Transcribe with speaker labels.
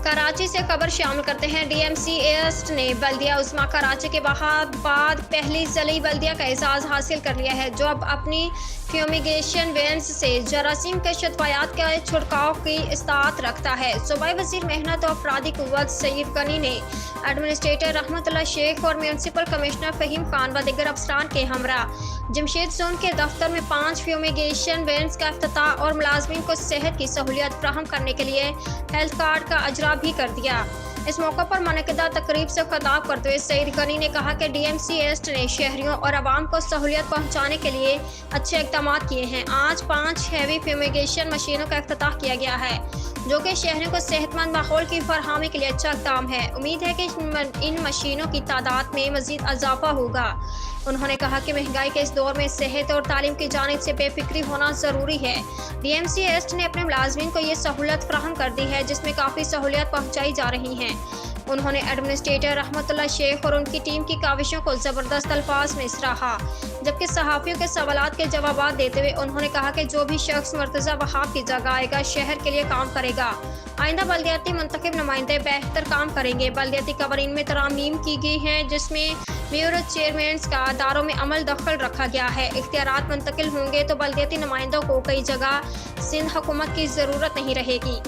Speaker 1: कराची से खबर शामिल करते हैं। DMC एस्ट ने बल्दिया उस्मा कराची के बाद पहली ज़िली बल्दिया का एजाज़ हासिल कर लिया है, जो अब अपनी फ्यूमिगेशन वैन्स से जरासीम के शतवायात के छिड़काव की इस्तात रखता है। सूबाई वज़ीर मेहनत और अफरादी क़ुव्वत सईद गनी ने एडमिनिस्ट्रेटर रहमतुल्लाह शेख और म्यूनसिपल कमिश्नर फ़हीम खान व दीगर अफसरान के हमरा जमशेद जोन के दफ्तर में 5 फ्यूमिगेशन वैन्स का इफ्तिताह और मुलाजमीन को सेहत की सहूलियत फराहम करने के लिए हेल्थ कार्ड का अजरा भी कर दिया। इस मौके पर मुनक़िदा तकरीब से खिताब करते हुए सईद गनी ने कहा कि DMC एस्ट ने शहरियों और आवाम को सहूलियत पहुँचाने के लिए अच्छे इक़दाम किए हैं। आज 5 हैवी फ्यूमिगेशन मशीनों का इफ्तिताह किया गया है, जो कि शहरियों को सेहतमंद माहौल की फरहमी के लिए अच्छा इक़दाम है। उम्मीद है कि इन मशीनों की तादाद में मज़ीद इजाफा होगा। उन्होंने कहा कि महंगाई के इस दौर में सेहत और तालीम की जानिब से बेफिक्री होना ज़रूरी है। DMC एस्ट ने अपने मुलाजमीन को ये सहूलत फराहम कर दी है, जिसमें काफ़ी सहूलियत पहुँचाई जा रही हैं। उन्होंने एडमिनिस्ट्रेटर रहमतुल्लाह शेख और उनकी टीम की काविशों को ज़बरदस्त अल्फाज में सराहा, जबकि सहाफ़ियों के सवालात के जवाब देते हुए उन्होंने कहा कि जो भी शख्स मर्तज़ा वहाब की जगह आएगा शहर के लिए काम करेगा। आइंदा बल्दियाती मुंतखब नुमाइंदे बेहतर काम करेंगे। बल्दियाती कवानीन में तरामीम की गई हैं, जिसमें मेयर चेयरमैन का दारों में अमल दखल रखा गया है। इख्तियारात मुंतकिल होंगे तो बल्दियाती नुमाइंदों को कई जगह सिंध हुकूमत की ज़रूरत नहीं रहेगी।